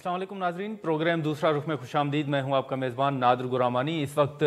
अस्सलाम वालेकुम नाजरीन, प्रोग्राम दूसरा रुख में खुशामदीद। मैं हूं आपका मेज़बान नादिर गुरामानी। इस वक्त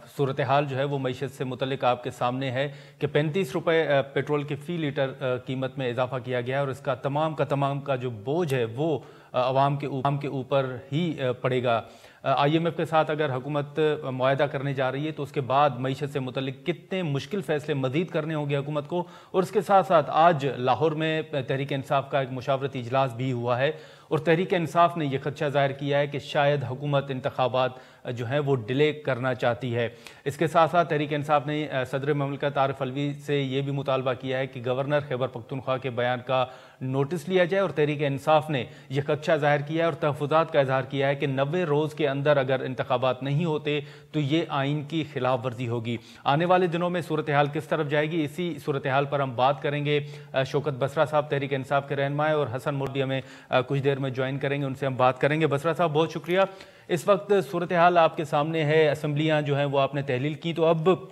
सूरत हाल जो है वो मईशत से मुतल्लिक आपके सामने है कि 35 रुपये पेट्रोल के फ़ी लीटर कीमत में इजाफा किया गया है और इसका तमाम का जो बोझ है वो आवाम के ऊपर ही पड़ेगा। IMF के साथ अगर हुकूमत मुआहदा करने जा रही है तो उसके बाद मईशत से मुतल्लिक कितने मुश्किल फैसले मज़ीद करने होंगे हुकूमत को। और इसके साथ साथ आज लाहौर में तहरीक इंसाफ का एक मुशावरती इजलास भी हुआ है और तहरीक इंसाफ ने यह खदशा ज़ाहिर किया है कि शायद हुकूमत इंतखाबात जो है वो डिले करना चाहती है। इसके साथ साथ तहरीक इंसाफ ने सदर ममलिकत आरिफ अलवी से ये भी मुतालबा किया है कि गवर्नर खैबर पख्तूनख्वा के बयान का नोटिस लिया जाए और तहरीक इंसाफ ने यह खदशा ज़ाहिर किया है और तहफ़्फ़ुज़ात का इजहार किया है कि 90 रोज़ के अंदर अगर इंतखाबात नहीं होते तो ये आइन की खिलाफ वर्जी होगी। आने वाले दिनों में सूरत हाल किस तरफ जाएगी, इसी सूरत हाल पर हम बात करेंगे। शौकत बसरा साहब तहरीक इंसाफ के रहनुमा और हसन मोदी हमें कुछ देर में ज्वाइन करेंगे, उनसे हम बात करेंगे। बसरा साहब बहुत शुक्रिया। इस वक्त सूरत हाल आपके सामने है, असम्बलियाँ जो हैं वो आपने तहलील की, तो अब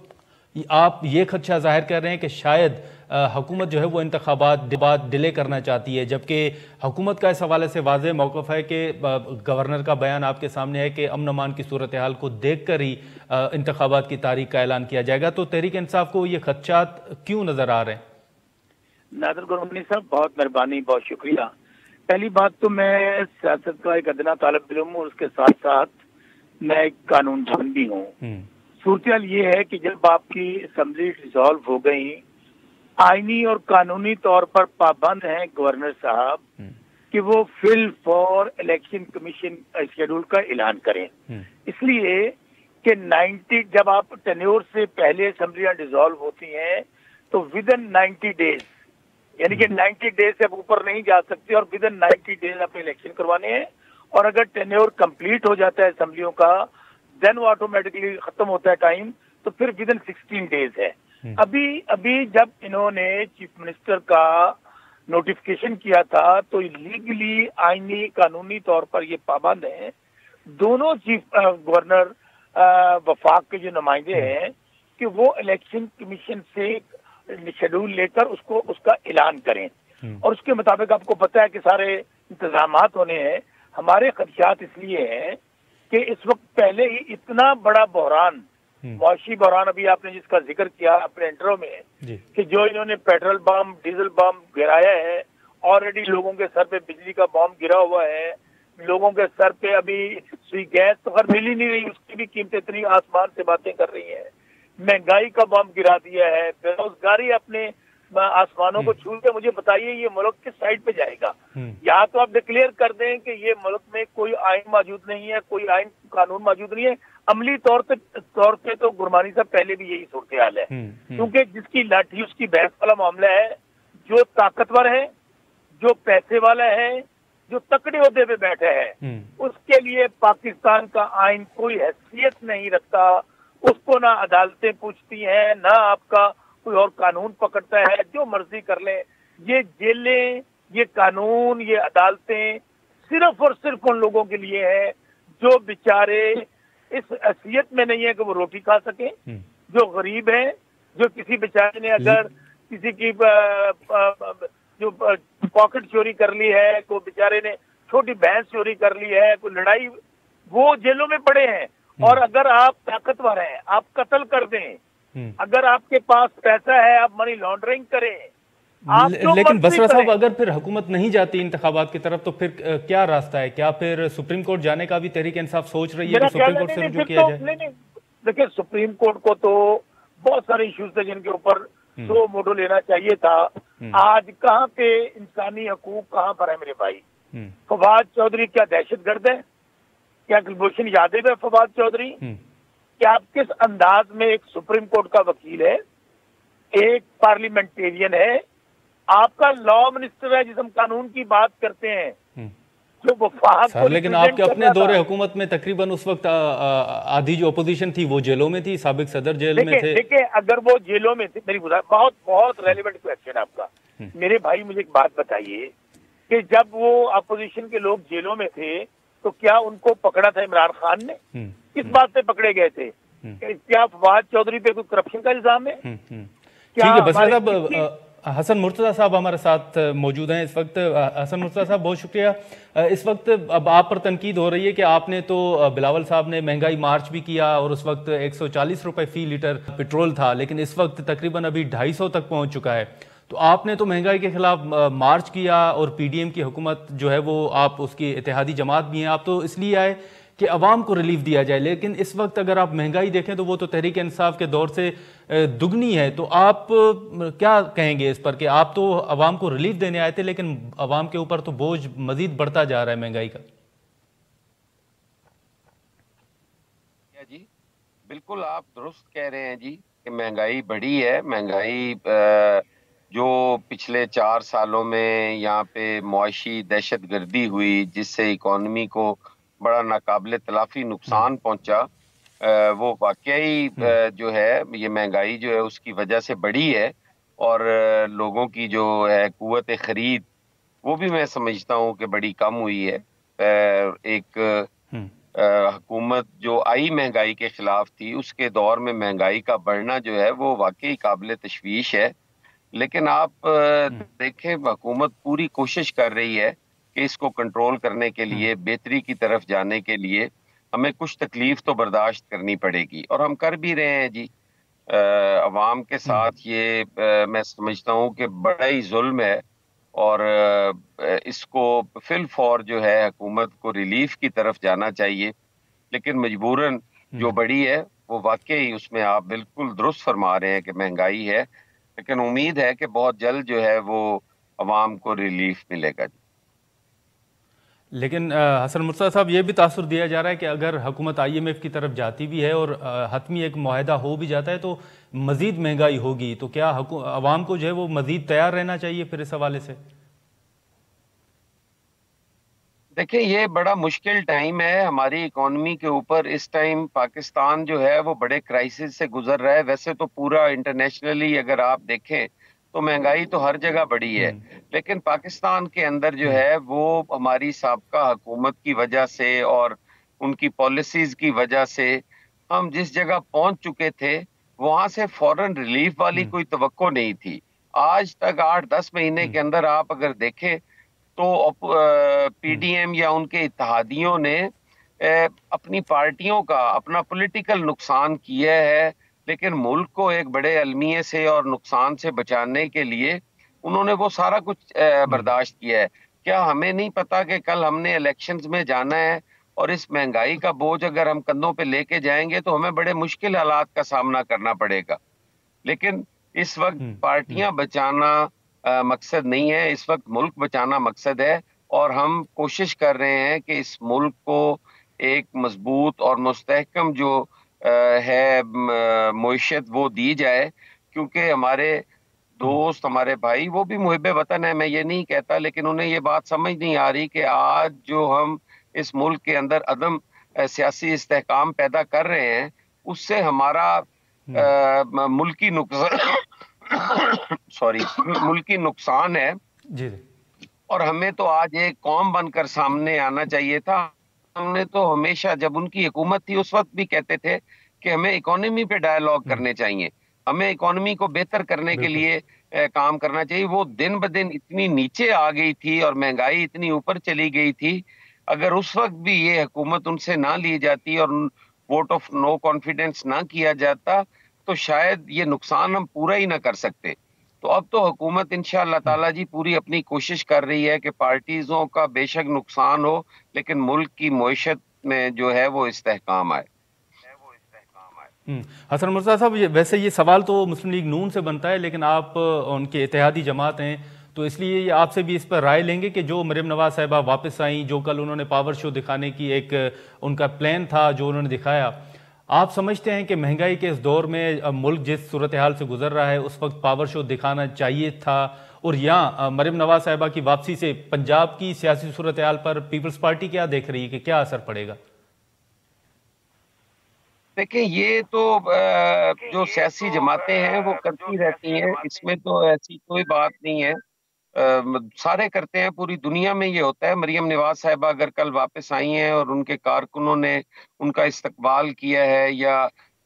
आप ये खदशा जाहिर कर रहे हैं कि शायद हुकूमत जो है वो इंतखाबात डिले करना चाहती है, जबकि हुकूमत का इस हवाले से वाज़ेह मौक़िफ़ है कि गवर्नर का बयान आपके सामने है कि अमन अमान की सूरत हाल को देख कर ही इंतखाबात की तारीख का ऐलान किया जाएगा। तो तहरीक इंसाफ को ये खदशात क्यों नज़र आ रहे हैं? नादिर गुरमानी साहब बहुत मेहरबानी, बहुत शुक्रिया। पहली बात तो मैं सियासत का एक अदना तालिब इल्म हूँ, उसके साथ साथ मैं एक कानून जान भी हूँ। सूरत ये है कि जब आपकी असम्बली डिसॉल्व हो गई, आईनी और कानूनी तौर पर पाबंद हैं गवर्नर साहब कि वो fill for election commission schedule का ऐलान करें। इसलिए कि 90 जब आप टेन्योर से पहले असम्बलियां डिसॉल्व होती हैं तो विद इन 90 डेज, यानी कि 90 डेज से ऊपर नहीं जा सकते और विद इन 90 डेज अपने इलेक्शन करवाने हैं। और अगर टेन्योर कंप्लीट हो जाता है असम्बलियों का, देन वो ऑटोमेटिकली खत्म होता है टाइम, तो फिर विद इन 16 डेज है। अभी जब इन्होंने चीफ मिनिस्टर का नोटिफिकेशन किया था तो लीगली आईनी कानूनी तौर पर ये पाबंद है। दोनों चीफ गवर्नर वफाक के जो नुमाइंदे हैं कि वो इलेक्शन कमीशन से शेड्यूल लेकर उसका ऐलान करें और उसके मुताबिक आपको पता है कि सारे इंतजामात होने हैं। हमारे खदशात इसलिए हैं कि इस वक्त पहले ही इतना बड़ा बहरान, मुआशी बहरान अभी आपने जिसका जिक्र किया अपने इंटरव्यू में कि जो इन्होंने पेट्रोल बम डीजल बम गिराया है, ऑलरेडी लोगों के सर पे बिजली का बम गिरा हुआ है, लोगों के सर पे अभी सुई गैस तो खैर मिल ही नहीं रही, उसकी भी कीमतें इतनी आसमान से बातें कर रही है, महंगाई का बम गिरा दिया है, बेरोजगारी अपने आसमानों को छू के। मुझे बताइए ये मुल्क किस साइड पे जाएगा? या तो आप डिक्लेयर कर दें कि ये मुल्क में कोई आइन मौजूद नहीं है, कोई आइन कानून मौजूद नहीं है। अमली तौर पे तो गुरमानी साहब पहले भी यही सूरत हाल है, क्योंकि जिसकी लाठी उसकी बहस वाला मामला है। जो ताकतवर है, जो पैसे वाला है, जो तकड़े ओहदे पे बैठे है, उसके लिए पाकिस्तान का आइन कोई हैसियत नहीं रखता। उसको ना अदालतें पूछती हैं, ना आपका कोई और कानून पकड़ता है, जो मर्जी कर ले। ये जेलें, ये कानून, ये अदालतें सिर्फ और सिर्फ उन लोगों के लिए है जो बेचारे इस हैसियत में नहीं है कि वो रोटी खा सके, जो गरीब है, जो किसी बेचारे ने अगर किसी की जो पॉकेट चोरी कर ली है, कोई बेचारे ने छोटी भैंस चोरी कर ली है, कोई लड़ाई, वो जेलों में पड़े हैं। और अगर आप ताकतवर हैं, आप कत्ल कर दें, अगर आपके पास पैसा है, आप मनी लॉन्ड्रिंग करें। लेकिन बसरा साहब, अगर फिर हुकूमत नहीं जाती इंतखाबात की तरफ तो फिर क्या रास्ता है? क्या फिर सुप्रीम कोर्ट जाने का भी तहरीक इंसाफ सोच रही है कि सुप्रीम कोर्ट से रुजू किया जाए? नहीं, देखिए सुप्रीम कोर्ट को तो बहुत सारे इश्यूज थे जिनके ऊपर सो मोटो लेना चाहिए था। आज कहाँ पे इंसानी हकूक, कहाँ पर है मेरे भाई? फवाद चौधरी क्या दहशतगर्द है? क्या गुलभूषण यादव है फवाद चौधरी? क्या आप किस अंदाज में एक सुप्रीम कोर्ट का वकील है, एक पार्लियामेंटेरियन है, आपका लॉ मिनिस्टर है, जिस हम कानून की बात करते हैं, जो वफाक को। लेकिन आपके अपने दौरे हुकूमत में तकरीबन उस वक्त आधी जो अपोजिशन थी वो जेलों में थी, साबिक सदर जेल में थे। देखिए अगर वो जेलों में थे, मेरी बहुत बहुत रेलिवेंट क्वेश्चन आपका। मेरे भाई मुझे एक बात बताइए कि जब वो अपोजिशन के लोग जेलों में थे तो क्या उनको पकड़ा था इमरान खान ने? किस बात पे पकड़े गए थे? क्या फवाद चौधरी पे कोई करप्शन का इल्जाम है? ठीक है बसरा साहब, हसन मुर्तज़ा साहब हमारे साथ मौजूद हैं इस वक्त। हसन मुर्तज़ा साहब, बहुत शुक्रिया। इस वक्त अब आप पर तनकीद हो रही है कि आपने तो, बिलावल साहब ने महंगाई मार्च भी किया और उस वक्त 140 रुपए फी लीटर पेट्रोल था, लेकिन इस वक्त तकरीबन अभी 250 तक पहुंच चुका है। तो आपने तो महंगाई के खिलाफ मार्च किया और पीडीएम की हुकूमत जो है वो, आप उसकी इत्तेहादी जमात भी हैं, आप तो इसलिए आए कि अवाम को रिलीफ दिया जाए। लेकिन इस वक्त अगर आप महंगाई देखें तो वो तो तहरीक इंसाफ के दौर से दुगनी है। तो आप क्या कहेंगे इस पर कि आप तो अवाम को रिलीफ देने आए थे, लेकिन अवाम के ऊपर तो बोझ मजीद बढ़ता जा रहा है महंगाई का? जी बिल्कुल, आप दुरुस्त कह रहे हैं जी कि महंगाई बढ़ी है। महंगाई जो पिछले 4 सालों में यहाँ पे मुआशी दहशतगर्दी हुई, जिससे इकोनॉमी को बड़ा नाकाबिले तलाफी नुकसान पहुंचा, वो वाकई जो है ये महंगाई जो है उसकी वजह से बढ़ी है। और लोगों की जो है कुव्वत खरीद, वो भी मैं समझता हूँ कि बड़ी कम हुई है। एक हुकूमत जो आई महंगाई के खिलाफ थी, उसके दौर में महंगाई का बढ़ना जो है वो वाकई काबिले तशवीश है। लेकिन आप देखें, हुकूमत पूरी कोशिश कर रही है कि इसको कंट्रोल करने के लिए, बेहतरी की तरफ जाने के लिए हमें कुछ तकलीफ तो बर्दाश्त करनी पड़ेगी, और हम कर भी रहे हैं जी। अवाम के साथ ये मैं समझता हूँ कि बड़ा ही जुल्म है, और इसको फिल फॉर जो है हुकूमत को रिलीफ की तरफ जाना चाहिए। लेकिन मजबूरन जो बड़ी है वो वाकई, उसमें आप बिल्कुल दुरुस्त फरमा रहे हैं कि महंगाई है। लेकिन उम्मीद है कि बहुत जल्द जो है वो अवाम को रिलीफ मिलेगा। लेकिन हसन मुर्तज़ा साहब, ये भी तासुर दिया जा रहा है कि अगर हुकूमत IMF की तरफ जाती भी है और हतमी एक मुआहदा हो भी जाता है तो मजीद महंगाई होगी। तो क्या अवाम को जो है वो मजीद तैयार रहना चाहिए फिर इस हवाले से? देखिए, ये बड़ा मुश्किल टाइम है हमारी इकोनॉमी के ऊपर। इस टाइम पाकिस्तान जो है वो बड़े क्राइसिस से गुजर रहा है। वैसे तो पूरा इंटरनेशनली अगर आप देखें तो महंगाई तो हर जगह बढ़ी है, लेकिन पाकिस्तान के अंदर जो है वो हमारी साबका हुकूमत की वजह से और उनकी पॉलिसीज की वजह से हम जिस जगह पहुंच चुके थे, वहां से फौरन रिलीफ वाली कोई तवक्को नहीं थी। आज तक 8-10 महीने के अंदर आप अगर देखें तो पीडीएम या उनके इत्तेहादियों ने अपनी पार्टियों का अपना पॉलिटिकल नुकसान किया है, लेकिन मुल्क को एक बड़े अलमिये से और नुकसान से बचाने के लिए उन्होंने वो सारा कुछ बर्दाश्त किया है। क्या हमें नहीं पता कि कल हमने इलेक्शंस में जाना है, और इस महंगाई का बोझ अगर हम कंधों पे लेके जाएंगे तो हमें बड़े मुश्किल हालात का सामना करना पड़ेगा। लेकिन इस वक्त पार्टियां बचाना मकसद नहीं है, इस वक्त मुल्क बचाना मकसद है। और हम कोशिश कर रहे हैं कि इस मुल्क को एक मजबूत और मुस्तहकम जो है मईशत वो दी जाए, क्योंकि हमारे दोस्त, हमारे भाई, वो भी मुहिब वतन है, मैं ये नहीं कहता, लेकिन उन्हें ये बात समझ नहीं आ रही कि आज जो हम इस मुल्क के अंदर अदम सियासी इस्तेहकाम पैदा कर रहे हैं, उससे हमारा मुल्की नुकसान सॉरी मुल्की नुकसान है। जी। और हमें तो आज एक कौम बनकर सामने आना चाहिए था। हमने तो हमेशा, जब उनकी हुकूमत थी उस वक्त भी कहते थे कि हमें इकोनॉमी पे डायलॉग करने चाहिए, हमें इकोनॉमी को बेहतर करने के लिए काम करना चाहिए। वो दिन ब दिन इतनी नीचे आ गई थी और महंगाई इतनी ऊपर चली गई थी, अगर उस वक्त भी ये हुकूमत उनसे ना ली जाती और वोट ऑफ नो कॉन्फिडेंस ना किया जाता तो शायद ये नुकसान हम पूरा ही ना कर सकते। तो अब तो हुकूमत इंशाअल्लाह ताला जी पूरी अपनी कोशिश कर रही है कि पार्टीजों का बेशक नुकसान हो, लेकिन मुल्क की मईशत में जो है वो इस्तेहकाम आए। हसन मुर्तज़ा साहब, वैसे ये सवाल तो मुस्लिम लीग नून से बनता है, लेकिन आप उनके इत्तेहादी जमात हैं, तो इसलिए आपसे भी इस पर राय लेंगे कि जो मरियम नवाज साहिबा वापस आई, जो कल उन्होंने पावर शो दिखाने की एक उनका प्लान था जो उन्होंने दिखाया, आप समझते हैं कि महंगाई के इस दौर में मुल्क जिस सूरत हाल से गुजर रहा है उस वक्त पावर शो दिखाना चाहिए था? और यहाँ मरियम नवाज साहिबा की वापसी से पंजाब की सियासी सूरत हाल पर पीपल्स पार्टी क्या देख रही है कि क्या असर पड़ेगा? देखिए, ये तो जो सियासी जमातें हैं वो करती रहती हैं, इसमें तो ऐसी कोई बात नहीं है। सारे करते हैं, पूरी दुनिया में ये होता है। मरियम नवाज साहिबा अगर कल वापस आई हैं और उनके कारकुनों ने उनका इस्तकबाल किया है या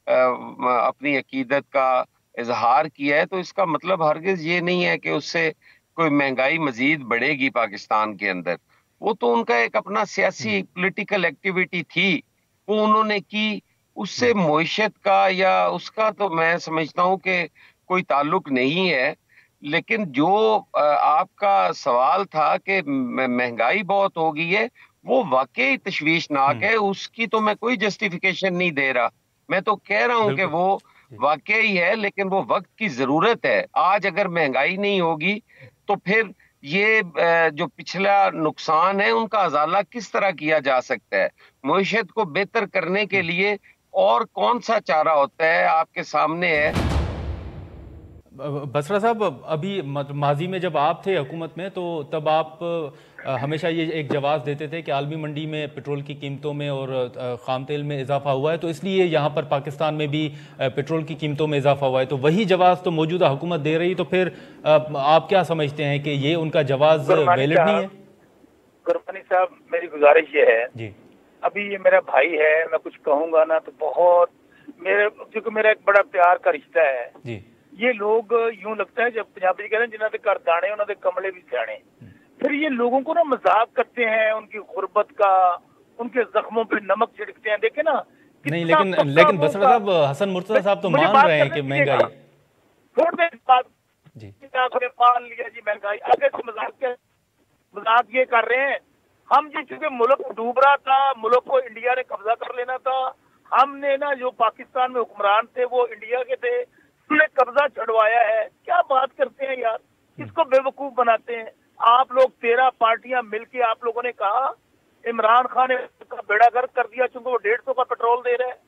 अपनी अकीदत का इजहार किया है, तो इसका मतलब हरगिज ये नहीं है कि उससे कोई महंगाई मजीद बढ़ेगी पाकिस्तान के अंदर। वो तो उनका एक अपना सियासी पॉलिटिकल एक्टिविटी थी, वो उन्होंने की। उससे मईशत का या उसका तो मैं समझता हूँ कि कोई ताल्लुक नहीं है। लेकिन जो आपका सवाल था कि महंगाई बहुत हो गई है, वो वाकई तशवीशनाक है, उसकी तो मैं कोई जस्टिफिकेशन नहीं दे रहा। मैं तो कह रहा हूं कि बिल्कुल। वो वाकई है, लेकिन वो वक्त की जरूरत है। आज अगर महंगाई नहीं होगी तो फिर ये जो पिछला नुकसान है उनका अजाला किस तरह किया जा सकता है। मईशत को बेहतर करने के लिए और कौन सा चारा होता है, आपके सामने है। बसरा साहब, अभी माजी में जब आप थे हुकूमत में तो तब आप हमेशा ये एक जवाब देते थे कि आलमी मंडी में पेट्रोल की कीमतों में और खाम तेल में इजाफा हुआ है, तो इसलिए यहाँ पर पाकिस्तान में भी पेट्रोल की कीमतों में इजाफा हुआ है। तो वही जवाब तो मौजूदा हुकूमत दे रही, तो फिर आप क्या समझते हैं कि ये उनका जवाब वैलिड नहीं है? गुरबानी साहब, मेरी गुजारिश ये है जी। अभी ये मेरा भाई है, मैं कुछ कहूंगा ना तो बहुत क्योंकि मेरा एक बड़ा प्यार का रिश्ता है जी। ये लोग यूं लगता है जब पंजाबी कहते हैं जिन्होंने घर दाने उन्होंने कमले भी सियाने, फिर ये लोगों को ना मजाक करते हैं उनकी गुर्बत का, उनके जख्मों पे नमक छिड़कते हैं। देखे ना नहीं, लेकिन बसरा साहब, हसन मुर्तजा साहब तो मान रहे हैं कि महंगाई। छोड़ दे बात जी। मान लिया जी महंगाई, आगे से मजाक ये कर रहे हैं। हम जी चूंकि मुल्क डूब रहा था, मुल्क को इंडिया ने कब्जा कर लेना था, हमने ना जो पाकिस्तान में हुक्मरान थे वो इंडिया के थे, उन्होंने कब्जा छुड़वाया है। क्या बात करते हैं यार, किसको बेवकूफ बनाते हैं आप लोग। 13 पार्टियां मिलके आप लोगों ने कहा इमरान खान ने बेड़ा गर्क कर दिया, चूंकि वो 150 का पेट्रोल दे रहे हैं,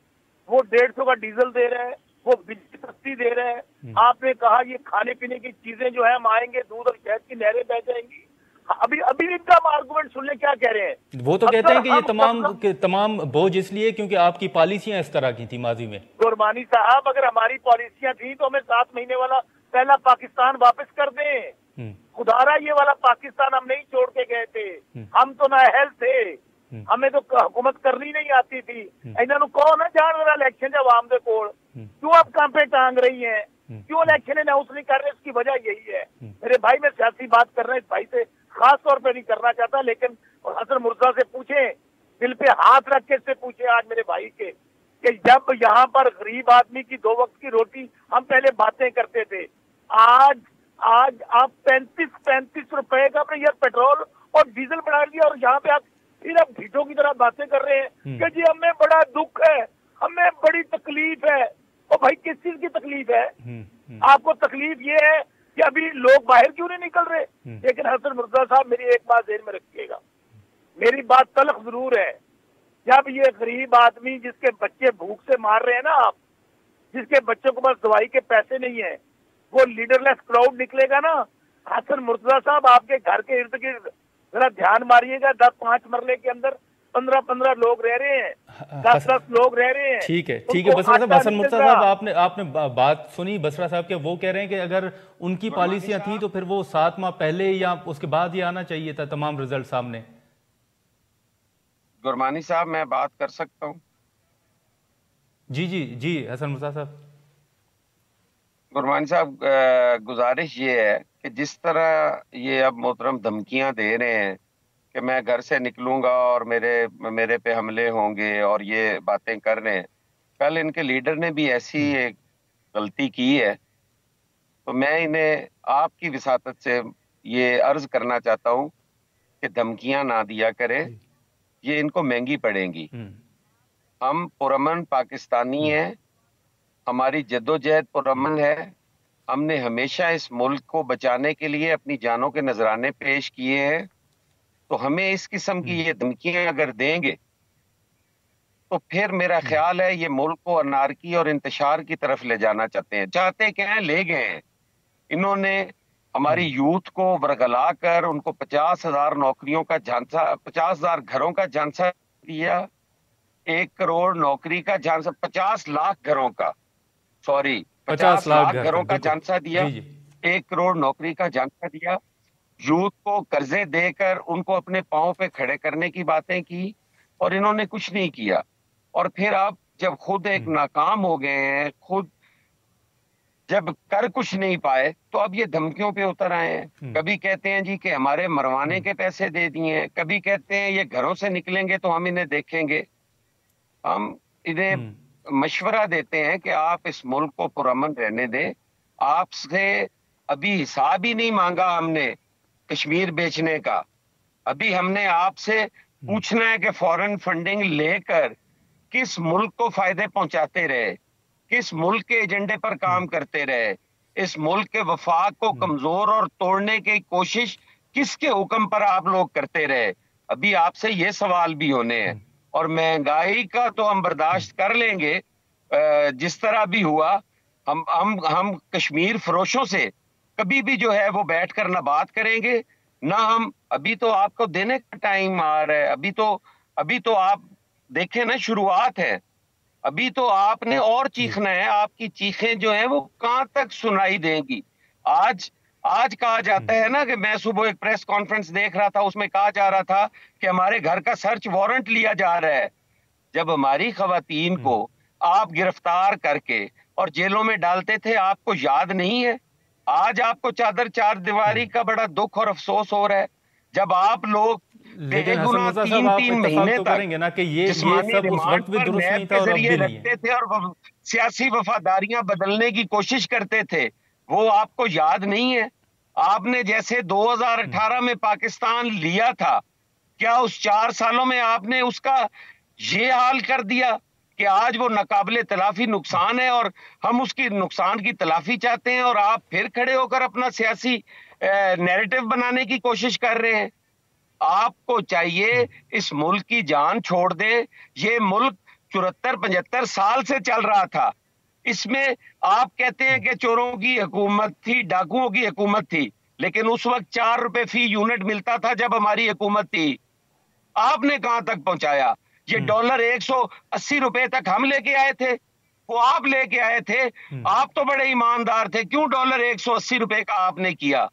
वो 150 का डीजल दे रहे हैं, वो बिजली सस्ती दे रहे हैं। आपने कहा ये खाने पीने की चीजें जो है हम आएंगे, दूध और शहद की नहरें बह जाएंगी। अभी इनका आर्गुमेंट सुन ले क्या कह रहे हैं। वो तो कहते हैं कि ये तमाम बोझ इसलिए क्योंकि आपकी पॉलिसियां इस तरह की थी माजी में। गुरबानी साहब, अगर हमारी पॉलिसियां थी तो हमें 7 महीने वाला पहला पाकिस्तान वापस कर दें। खुदारा ये वाला पाकिस्तान हम नहीं छोड़ के गए थे, हम तो नाअहल थे, हमें तो हुकूमत करनी नहीं आती थी। इन्होंने कहो ना जान वाला इलेक्शन आवाम दे कोल क्यों आप कांपे टांग रही हैं, क्यों इलेक्शन अनाउंस नहीं कर रहे, इसकी वजह यही है। मेरे भाई, मैं सियासी बात कर रहा हूँ, इस भाई से खास तौर पे नहीं करना चाहता, लेकिन हसन मुर्तजा से पूछे, दिल पे हाथ रख के से पूछे आज मेरे भाई के, कि जब यहाँ पर गरीब आदमी की 2 वक्त की रोटी हम पहले बातें करते थे, आज आप 35 रुपए का अपने यार पेट्रोल और डीजल बढ़ा दिया, और यहाँ पे आप फिर आप ढीठों की तरह बातें कर रहे हैं कि जी हमें बड़ा दुख है, हमें बड़ी तकलीफ है। और भाई किस चीज की तकलीफ है? आपको तकलीफ ये है कि अभी लोग बाहर क्यों नहीं निकल रहे? लेकिन हसन मुर्तजा साहब, मेरी एक बात ध्यान में रखिएगा, मेरी बात तल्ख जरूर है। जब ये गरीब आदमी जिसके बच्चे भूख से मार रहे हैं ना, आप जिसके बच्चों के पास दवाई के पैसे नहीं है, वो लीडरलेस क्राउड निकलेगा ना। हसन मुर्तजा साहब, आपके घर के इर्द गिर्द जरा ध्यान मारिएगा, 10-5 मरले के अंदर 15-15 लोग रह रहे हैं, 10-10 लोग रह रहे हैं। ठीक है बसरा साहब, हसन मुर्तजा साहब, आपने बात सुनी बसरा साहब के, वो कह रहे हैं कि अगर उनकी पॉलिसियां थी तो फिर वो 7 माह पहले या उसके बाद ही आना चाहिए था तमाम रिजल्ट सामने। गुरमानी साहब, मैं बात कर सकता हूँ? जी हसन मुर्तजा साहब। गुरमानी साहब, गुजारिश ये है कि जिस तरह ये अब मोहतरम धमकियां दे रहे हैं कि मैं घर से निकलूंगा और मेरे पे हमले होंगे और ये बातें कर रहे हैं, कल इनके लीडर ने भी ऐसी एक गलती की है, तो मैं इन्हें आपकी विसातत से ये अर्ज करना चाहता हूं कि धमकियां ना दिया करे, ये इनको महंगी पड़ेंगी। हम पुरअमन पाकिस्तानी हैं, हमारी जद्दोजहद पुरअमन है, हमने हमेशा इस मुल्क को बचाने के लिए अपनी जानों के नजराने पेश किए हैं। तो हमें इस किस्म की ये धमकियां अगर देंगे तो फिर मेरा ख्याल है ये मुल्क को अनारकी और इंतशार की तरफ ले जाना चाहते हैं। चाहते क्या है, ले गए हैं। इन्होंने हमारी यूथ को वर्गला कर उनको 50,000 नौकरियों का झांसा, 50,000 घरों का झांसा दिया, 1 करोड़ नौकरी का झांसा, 50 लाख घरों का, सॉरी 50 लाख घरों का झांसा दिया, 1 करोड़ नौकरी का झांसा दिया, यूथ को कर्जे देकर उनको अपने पांव पे खड़े करने की बातें की, और इन्होंने कुछ नहीं किया। और फिर आप जब खुद एक नाकाम हो गए हैं, खुद जब कर कुछ नहीं पाए तो अब ये धमकियों पे उतर आए हैं। कभी कहते हैं जी कि हमारे मरवाने के पैसे दे दिए हैं, कभी कहते हैं ये घरों से निकलेंगे तो हम इन्हें देखेंगे। हम इन्हें मशवरा देते हैं कि आप इस मुल्क को पुरअमन रहने दें। आपसे अभी हिसाब ही नहीं मांगा हमने कश्मीर बेचने का। अभी हमने आपसे पूछना है कि फॉरेन फंडिंग लेकर किस मुल्क को फायदे पहुंचाते रहे, किस मुल्क के एजेंडे पर काम करते रहे, इस मुल्क के वफाक को कमजोर और तोड़ने की कोशिश किसके हुक्म पर आप लोग करते रहे। अभी आपसे ये सवाल भी होने हैं। और महंगाई का तो हम बर्दाश्त कर लेंगे, जिस तरह भी हुआ। हम कश्मीर फरोशों से कभी भी जो है वो बैठकर ना बात करेंगे ना हम। अभी तो आपको देने का टाइम आ रहा है। अभी तो आप देखें ना, शुरुआत है। अभी तो आपने और चीखना है। आपकी चीखें जो हैं वो कहां तक सुनाई देंगी। आज कहा जाता है ना कि मैं सुबह एक प्रेस कॉन्फ्रेंस देख रहा था, उसमें कहा जा रहा था कि हमारे घर का सर्च वारंट लिया जा रहा है। जब हमारी खवातीन को आप गिरफ्तार करके और जेलों में डालते थे, आपको याद नहीं है? आज आपको चादर चार दीवारी का बड़ा दुख और अफसोस हो रहा है। जब आप लोग लेकिन हसन बेगुनाह मुर्तजा साहब, तीन आप तीन इत्तेफाक महीने तो तक करेंगे ना कि ये जिस्मानी सब उस रिमांड वक्त भी पर दुरुस्त नैब नहीं था के और अब जरिए भी नहीं है। रखते थे और सियासी वफादारियां बदलने की कोशिश करते थे, वो आपको याद नहीं है? आपने जैसे 2018 में पाकिस्तान लिया था, क्या उस 4 सालों में आपने उसका ये हाल कर दिया कि आज वो नाकाबिले तलाफी नुकसान है और हम उसकी नुकसान की तलाफी चाहते हैं, और आप फिर खड़े होकर अपना सियासी नैरेटिव बनाने की कोशिश कर रहे हैं। आपको चाहिए इस मुल्क की जान छोड़ दे। ये मुल्क 74-75 साल से चल रहा था। इसमें आप कहते हैं कि चोरों की हुकूमत थी, डाकुओं की हुकूमत थी, लेकिन उस वक्त 4 रुपए फी यूनिट मिलता था जब हमारी हुकूमत थी। आपने कहां तक पहुंचाया? ये डॉलर 180 रुपए तक हम लेके आए थे, वो आप लेके आए थे। आप तो बड़े ईमानदार थे, क्यों डॉलर 180 रुपए का आपने किया?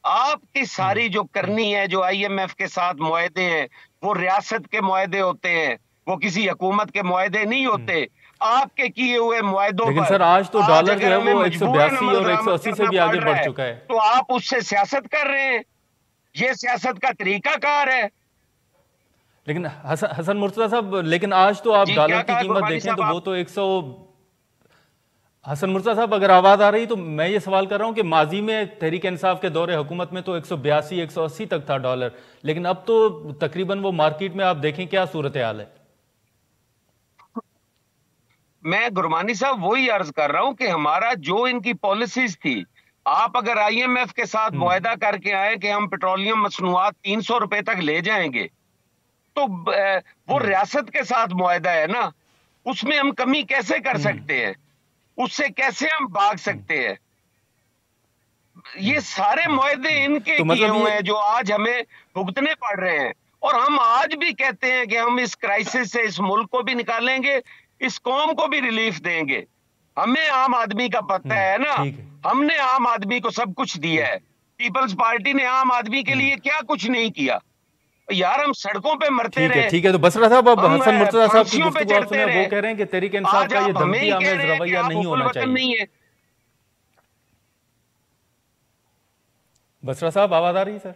आपकी सारी जो करनी है, जो आईएमएफ के साथ मुआहदे हैं, वो रियासत के मुआहदे होते हैं, वो किसी हुकूमत के मुआहदे नहीं होते। आपके किए हुए मुआहदों लेकिन पर सर, आज तो आज डॉलर जो अगर है हमें वो मजबूरन 182 अमल और दरामद 180 से करना भी पड़ आगे रहा बढ़ है, चुका है। तो आप उससे सियासत कर रहे हैं। ये सियासत का तरीकाकार है। लेकिन हसन मुर्तजा साहब, लेकिन आज तो आप जी, क्या डॉलर की कहा कीमत गुरबानी देखें साहब तो वो आप? तो 100। हसन मुर्तजा साहब, अगर आवाज आ रही तो मैं ये सवाल कर रहा हूं कि माजी में तहरीक इंसाफ के दौरे हुकूमत में तो 182 180 तक था डॉलर, लेकिन अब तो तकरीबन वो मार्केट में आप देखें क्या सूरत हाल है। मैं गुरबानी साहब वही अर्ज कर रहा हूं कि हमारा जो इनकी पॉलिसीज थी, आप अगर आईएमएफ के साथ मुआहदा करके आए कि हम पेट्रोलियम मसनूआत 300 रुपए तक ले जाएंगे, तो वो रियासत के साथ मुआहदा है ना, उसमें हम कमी कैसे कर सकते हैं? उससे कैसे हम भाग सकते हैं? ये सारे मुआहदे इनके तो किए मतलब हुए ये हैं जो आज हमें भुगतने पड़ रहे हैं। और हम आज भी कहते हैं कि हम इस क्राइसिस से इस मुल्क को भी निकालेंगे, इस कौम को भी रिलीफ देंगे। हमें आम आदमी का पता है ना, ठीक है। हमने आम आदमी को सब कुछ दिया है। पीपल्स पार्टी ने आम आदमी के लिए क्या कुछ नहीं किया यार? हम सड़कों पे मरते ठीक है, रहे, ठीक है। तो बसरा साहब, अब हम हसन मुर्तजा साहब की फांसियों पे गुफ्तगू आप सुने, चढ़ते वो रहे। कह रहे हैं कि तहरीक इंसाफ आज का ये आप हमें धमकी ही कह आमेज रहे हैं कि रवैया आप नहीं हुब्बुल होना वतन चाहिए। नहीं है। बसरा साहब, आवाज आ रही है सर?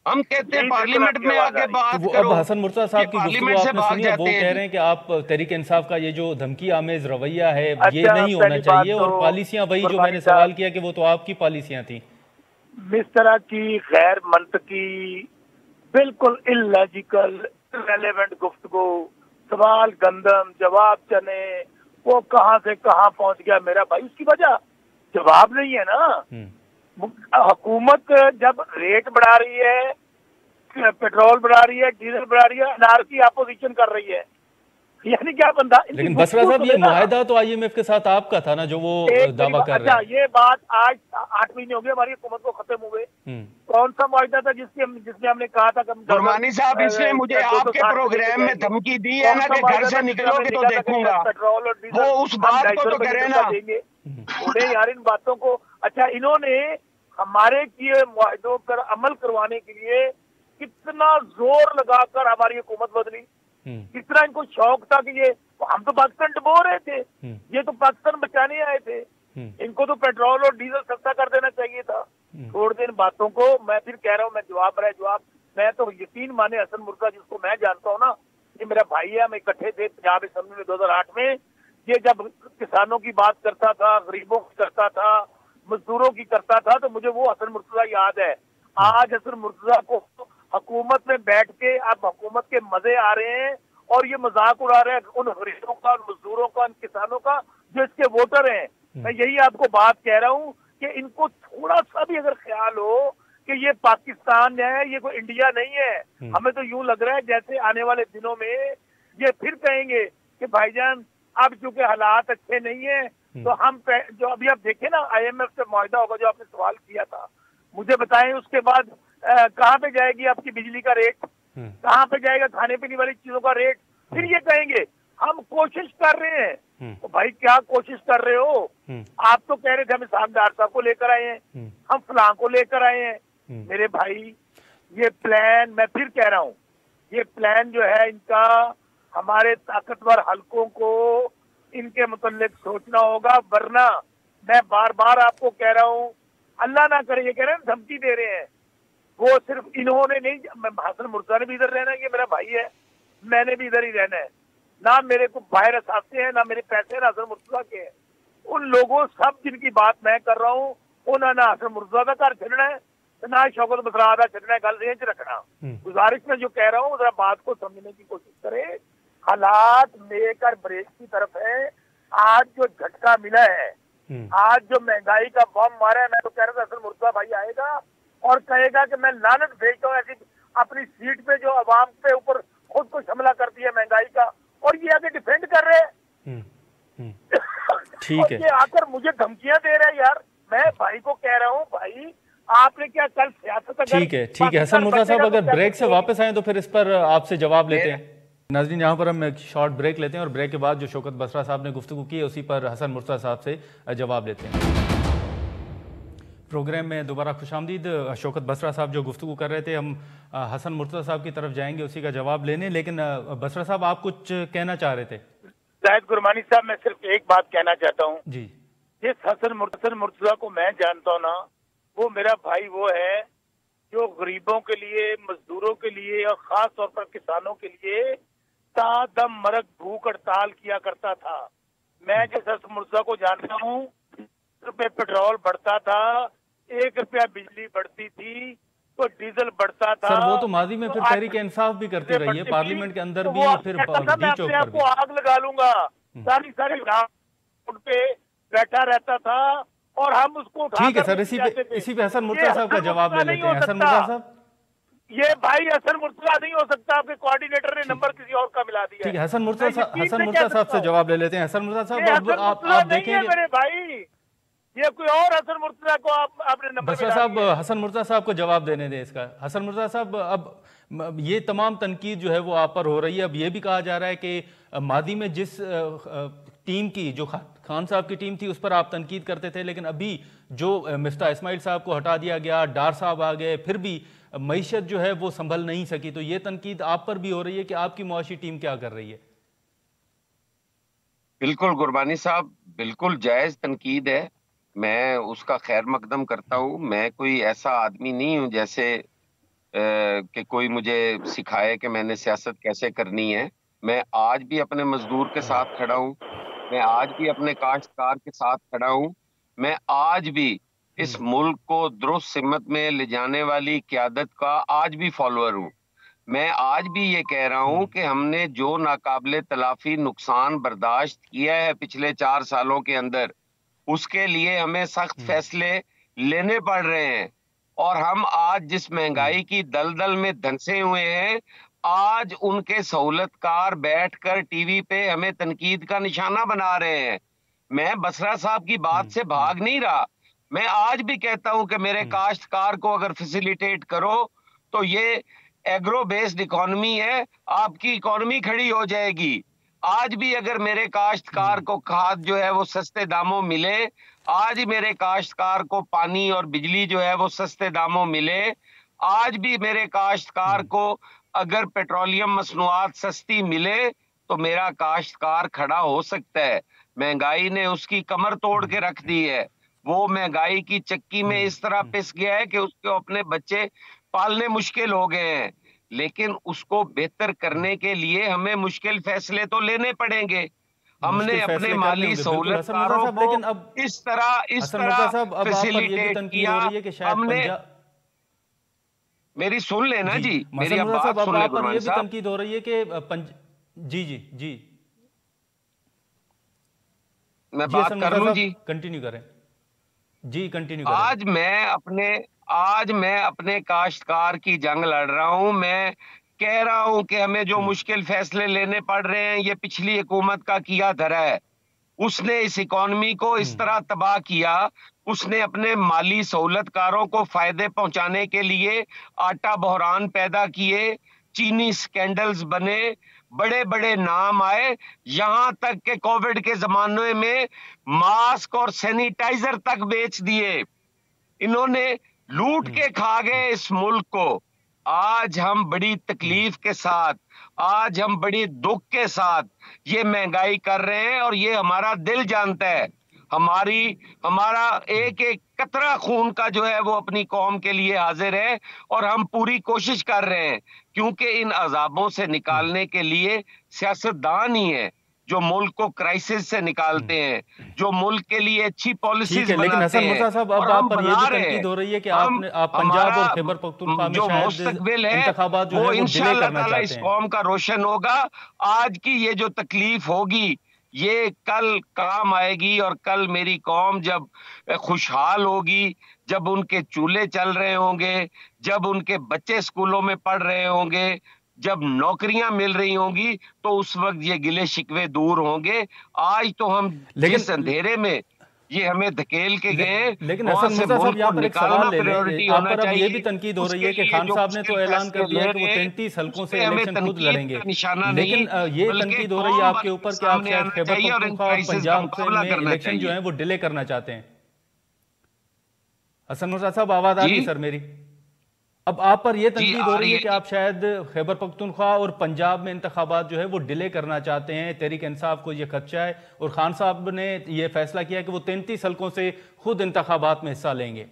हम कहते हैं नहीं, बिल्कुल पार्लियामेंट आपकी में आवाज आ आके रही है। तो बात वो अब करो। हसन मुर्तजा ये साहब की गुफ्तगू पार्लियामेंट से आपने भाग सुनी है, वो जाते हैं कह जी। रहे हैं कि आप तहरीक इंसाफ का ये जो धमकी आमेज रवैया है ये अच्छा, नहीं होना पहली बात चाहिए, तो और पॉलिसियां वही जो कुर्बानी मैंने साहब, सवाल किया कि वो तो आपकी पॉलिसियां थी। इस तरह की गैर मंतकी, बिल्कुल इलॉजिकल, इररेलेवेंट गुफ्तगू, सवाल गंदम जवाब चने, वो कहां से कहां पहुंच गया मेरा भाई, उसकी वजह जवाब नहीं है ना। हुकूमत जब रेट बढ़ा रही है, पेट्रोल बढ़ा रही है, डीजल बढ़ा रही है, अनार की अपोजिशन कर रही है, यानी क्या बंदा इनकी लेकिन बसरा गुफ्तगू साहब, ये सुने ना। मुआहदा तो आईएमएफ के साथ आपका था ना, जो वो दावा कर रहे अच्छा, हैं। ये बात आज 8 महीने हो गए हमारी हुकूमत को खत्म हुए। कौन सा मुआहदा था जिसमें हमने कहा था कि हम गुरमानी साहब, इसने मुझे आपके प्रोग्राम में धमकी दी है ना कि घर से निकलोगे तो देखूंगा। पेट्रोल और डीजल वो उस बात को तो करे ना। देंगे थोड़े यार इन बातों को। अच्छा, इन्होंने हमारे किए मुआहदों पर अमल करवाने के लिए कितना जोर लगाकर हमारी हुकूमत बदली, कितना इनको शौक था कि ये, हम तो पाकिस्तान डुबो रहे थे, ये तो पाकिस्तान बचाने आए थे। इनको तो पेट्रोल और डीजल सस्ता कर देना चाहिए था। छोड़ दें इन बातों को। मैं फिर कह रहा हूँ, मैं जवाब मैं तो यकीन माने हसन मुर्तजा जिसको मैं जानता हूँ ना, ये मेरा भाई है, हम इकट्ठे थे पंजाब असेंबली में 2008 में। ये जब किसानों की बात करता था, गरीबों की करता था, मजदूरों की करता था, तो मुझे वो हसन मुर्तजा याद है। आज हसन मुर्तजा को हुकूमत में बैठ के अब हुकूमत के मजे आ रहे हैं और ये मजाक उड़ा रहे हैं उन गरीबों का, उन मजदूरों का, उन किसानों का जो इसके वोटर हैं। मैं यही आपको बात कह रहा हूँ कि इनको थोड़ा सा भी अगर ख्याल हो कि ये पाकिस्तान है, ये कोई इंडिया नहीं है। हमें तो यूं लग रहा है जैसे आने वाले दिनों में ये फिर कहेंगे कि भाईजान अब चूंकि हालात अच्छे नहीं है तो हम जो अभी आप देखें ना IMF से मुआहदा होगा, जो आपने सवाल किया था, मुझे बताएं उसके बाद कहाँ पे जाएगी आपकी बिजली का रेट, कहाँ पे जाएगा खाने पीने वाली चीजों का रेट। फिर ये कहेंगे हम कोशिश कर रहे हैं। तो भाई क्या कोशिश कर रहे हो? आप तो कह रहे थे हम इसहाक डार साहब को लेकर आए हैं, हम फलां को लेकर आए हैं। मेरे भाई ये प्लान, मैं फिर कह रहा हूँ, ये प्लान जो है इनका हमारे ताकतवर हलकों को इनके मुतल्लिक सोचना होगा, वरना मैं बार बार आपको कह रहा हूँ, अल्लाह ना करे, ये कह रहे हैं धमकी दे रहे हैं। वो सिर्फ इन्होंने नहीं, हसन मुर्तजा ने भी इधर रहना है, ये मेरा भाई है, मैंने भी इधर ही रहना है। ना मेरे को बाहर असाते हैं, ना मेरे पैसे ना हसन मुर्तजा के हैं। उन लोगों सब जिनकी बात मैं कर रहा हूँ, उन्होंने ना हसन मुर्तजा का घर छड़ना है ना शौकत बसरा का छड़ना है। गल रेंज रखना। गुजारिश में जो कह रहा हूँ जरा बात को समझने की कोशिश करे। हालात मेक और ब्रेक की तरफ है। आज जो झटका मिला है, आज जो महंगाई का बम मारा है, मैं तो कह रहा था हसन मुर्तजा भाई आएगा और कहेगा कि मैं लानत भेजता हूँ ऐसी अपनी सीट पे जो अवाम पे ऊपर खुद को हमला कर दिया महंगाई का, और ये आगे डिफेंड कर रहे हैं। ठीक है, ये आकर मुझे धमकियां दे रहे हैं यार। मैं भाई को कह रहा हूँ, भाई आपने क्या कल सियासत, ठीक है हसन मुर्तजा साहब, अगर ब्रेक से वापस आए तो फिर इस पर आपसे जवाब लेते हैं। नाज़रीन, यहाँ पर हम एक शॉर्ट ब्रेक लेते हैं और ब्रेक के बाद जो शौकत बसरा साहब ने गुफ्तगू की है उसी पर हसन मुर्तजा साहब से जवाब लेते हैं। प्रोग्राम में दोबारा खुशामदीद। शौकत बसरा साहब जो गुफ्तगू कर रहे थे, हम हसन मुर्तजा साहब की तरफ जाएंगे उसी का जवाब लेने, लेकिन बसरा साहब आप कुछ कहना चाह रहे थे। जाहिद गुरमानी साहब, मैं सिर्फ एक बात कहना चाहता हूँ जी। जिस हसन मुर्तजा को मैं जानता हूँ ना, वो मेरा भाई वो है जो गरीबों के लिए, मजदूरों के लिए और खास तौर पर किसानों के लिए तादम मरग भूख हड़ताल किया करता था। मैं जिस हसन मुर्तजा को जानता हूँ, रुपए पेट्रोल बढ़ता था, 1 रुपया बिजली बढ़ती थी, तो डीजल बढ़ता था। सर वो तो माजी में फिर तहरीक इंसाफ भी करते रहिए, पार्लियामेंट के अंदर भी, फिर डी चौक पर भी आग लगा लूंगा। सारी उन पे बैठा रहता था और हम उसको, ठीक है सर, इसी पे हसन मुर्तजा साहब का जवाब ले लेते हैं। हसन मुर्तजा साहब, ये भाई हसन मुर्तजा नहीं हो सकता, आपके कोऑर्डिनेटर ने नंबर किसी और का मिला दिया। ठीक है, हसन मुर्तजा साहब से जवाब ले लेते हैं। हसन मुर्तजा साहब, आप देखेंगे मेरे भाई, ये कोई और हसन मुर्तजा को आपने नंबर बसरा साहब, हसन मुर्तजा साहब को जवाब देने दें इसका। हसन मुर्तजा साहब, अब ये तमाम तनकीद जो है वो आप पर हो रही है। अब ये भी कहा जा रहा है कि मादी में जिस टीम की, जो खान साहब की टीम थी, उस पर आप तनकीद करते थे, लेकिन अभी जो मिफ्ता इस्माइल साहब को हटा दिया गया, डार साहब आ गए, फिर भी मईशत जो है वो संभल नहीं सकी। तो ये तनकीद आप पर भी हो रही है कि आपकी मुआशी टीम क्या कर रही है? बिल्कुल गुरबानी साहब, बिल्कुल जायज तनकीद है, मैं उसका खैर मकदम करता हूँ। मैं कोई ऐसा आदमी नहीं हूँ जैसे कि कोई मुझे सिखाए कि मैंने सियासत कैसे करनी है। मैं आज भी अपने मजदूर के साथ खड़ा हूँ, मैं आज भी अपने काश्तकार के साथ खड़ा हूँ, मैं आज भी इस मुल्क को दुरुस्त सिमत में ले जाने वाली क़यादत का आज भी फॉलोअर हूँ। मैं आज भी ये कह रहा हूँ कि हमने जो नाकाबिले तलाफी नुकसान बर्दाश्त किया है पिछले 4 सालों के अंदर, उसके लिए हमें सख्त फैसले लेने पड़ रहे हैं। और हम आज जिस महंगाई की दलदल में धंसे हुए हैं, आज उनके सहूलतकार बैठकर टीवी पे हमें तनकीद का निशाना बना रहे हैं। मैं बसरा साहब की बात से भाग नहीं रहा, मैं आज भी कहता हूं कि मेरे काश्तकार को अगर फैसिलिटेट करो तो ये एग्रो बेस्ड इकोनॉमी है, आपकी इकोनॉमी खड़ी हो जाएगी। आज भी अगर मेरे काश्तकार को खाद जो है वो सस्ते दामों मिले, आज मेरे काश्तकार को पानी और बिजली जो है वो सस्ते दामों मिले, आज भी मेरे काश्तकार को अगर पेट्रोलियम मसनूआत सस्ती मिले, तो मेरा काश्तकार खड़ा हो सकता है। महंगाई ने उसकी कमर तोड़ के रख दी है। वो महंगाई की चक्की में इस तरह पिस गया है कि उसको अपने बच्चे पालने मुश्किल हो गए हैं। लेकिन उसको बेहतर करने के लिए हमें मुश्किल फैसले तो लेने पड़ेंगे। हमने अपने माली सहूलतकारों को लेकिन अब इस तरह साहब, अब आप पर यह भी फैसिलिटेट तनकीद किया। हो रही है कि शायद हमने पंजाब, मेरी सुन लेना जी, मेरी हसन अब मुर्तज़ा बात साहब, अब सुन ले आप पर गुरमान यह भी साहब। तनकीद हो रही है कि जी जी जी मैं जी, बात हसन कर मुर्तज़ा लूं साहब जी। कंटिन्यू करें। जी कंटिन्यू करें। आज मैं अपने काश्तकार की जंग लड़ रहा हूं। मैं कह रहा हूं कि हमें जो मुश्किल फैसले लेने पड़ रहे हैं, ये पिछली हुकूमत का किया धरा है। उसने इस इकॉनमी को इस तरह तबाह किया। उसने अपने माली सहूलतकारों को फायदे पहुंचाने के लिए आटा बहरान पैदा किए, चीनी स्कैंडल्स बने, बड़े बड़े नाम आए, यहां तक के कोविड के जमाने में मास्क और सैनिटाइजर तक बेच दिए। इन्होंने लूट के खा गए इस मुल्क को। आज हम बड़ी तकलीफ के साथ, आज हम बड़ी दुख के साथ ये महंगाई कर रहे हैं, और ये हमारा दिल जानता है। हमारा एक एक कतरा खून का जो है वो अपनी कौम के लिए हाजिर है, और हम पूरी कोशिश कर रहे हैं, क्योंकि इन अजाबों से निकालने के लिए सियासतदान ही है जो मुल्क को क्राइसिस से निकालते हैं, जो मुल्क के लिए अच्छी ठीक पॉलिसीज है, लेकिन बनाते हसन हैं, मुर्तज़ा साहब, और अब आप हम पर यह बना भी रहे हैं। तनकीद हो रही है कि हम आप पंजाब हमारा और खैबर पख्तूनख्वा में जो शायद मुस्तकबिल है इंतखाबात जो है वो वो डिले इंशाअल्लाह करना ताला चाहते इस हैं। कौम का रोशन होगा। आज की ये जो तकलीफ होगी ये कल काम आएगी, और कल मेरी कौम जब खुशहाल होगी, जब उनके चूल्हे चल रहे होंगे, जब उनके बच्चे स्कूलों में पढ़ रहे होंगे, जब नौकरियां मिल रही होंगी, तो उस वक्त ये गिले शिकवे दूर होंगे। आज तो हम जिस लेकिन अंधेरे में ये हमें धकेल के गए, लेकिन वहां हसन से मुर्तज़ा साहब, मुल्क को यहाँ पर एक निकालना सवाल ले लें। प्रायोरिटी आप होना पर अब ये भी चाहिए। तनकीद हो रही उसके है कि लिए खान जो साहब ने मुश्किल तो ऐलान कर फैसले दिया ले है कि वो रहे हैं, 33 हलकों उस से पे हमें इलेक्शन खुद तनकीद लड़ेंगे। का निशाना नहीं, लेकिन ये बल्कि तनकीद हो रही है कौम आपके भर के ऊपर कि आप सामने शायद आना खैबर चाहिए और इन पख्तूनख्वा और क्राइसिस का पंजाब मुकाबला में करना इलेक्शन जो चाहिए। है वो डिले करना चाहते हैं। हसन मुर्तज़ा साहब, आवाज आ रही है जी सर मेरी? अब आप पर यह जी, तनकीद आ हो रही रही है है कि जी। आप शायद खैबर पख्तूनख्वा और पंजाब में इंतखाबात जो है वो डिले करना चाहते हैं। तहरीक इंसाफ को यह खदशा है, और खान साहब ने यह फैसला किया कि वो 33 हलकों से खुद इंतखाबात में हिस्सा लेंगे।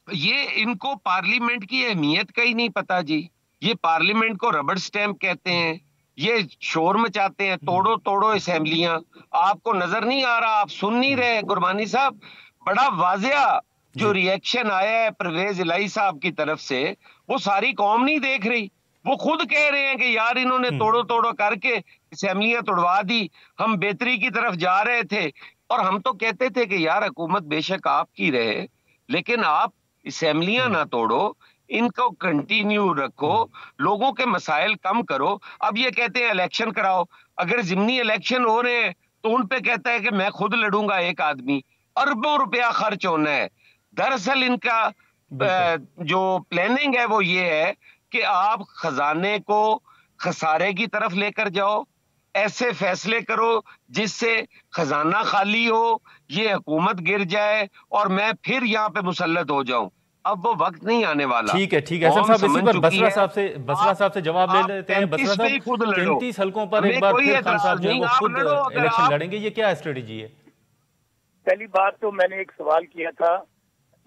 ये इनको पार्लियामेंट की अहमियत का ही नहीं पता जी। ये पार्लियामेंट को रबड़ स्टैंप कहते हैं, ये शोर मचाते हैं, तोड़ो तोड़ो असेंबलियां। आपको नजर नहीं आ रहा, आप सुन नहीं रहे गुरबानी साहब? बड़ा वाजिया जो जी रिएक्शन आया है परवेज इलाही साहब की तरफ से, वो सारी कौम नहीं देख रही। वो खुद कह रहे हैं कि यार इन्होंने तोड़ो तोड़ो करके असेंबलियां तोड़वा दी, हम बेहतरी की तरफ जा रहे थे। और हम तो कहते थे कि यार हुकूमत बेशक आपकी रहे, लेकिन आप असेंबलियां ना तोड़ो, इनको कंटिन्यू रखो, लोगों के मसाइल कम करो। अब ये कहते हैं इलेक्शन कराओ। अगर जिमनी इलेक्शन हो रहे हैं तो उन पे कहता है कि मैं खुद लड़ूंगा एक आदमी। अरबों रुपया खर्च होना है। दरअसल इनका बिल्कुल। जो प्लानिंग है वो ये है कि आप खजाने को खसारे की तरफ लेकर जाओ, ऐसे फैसले करो जिससे खजाना खाली हो, ये हुकूमत गिर जाए, और मैं फिर यहाँ पे मुसल्लत हो जाऊं। अब वो वक्त नहीं आने वाला। ठीक है, ठीक है हसन कौम साहब, इसी समझ पर चुकी है। बसरा आप साहब से जवाब ले आप लेते हैं। बसरा 33 पे ही साहब, खुद लड़ो, 33 हलकों पर एक हमें बार कोई फिर खान साहब एतराज जो है नहीं। वो आप खुद लड़ो अगर इलेक्शन आप। लड़ेंगे, ये क्या स्ट्रेटेजी है? पहली बात तो मैंने एक सवाल किया था,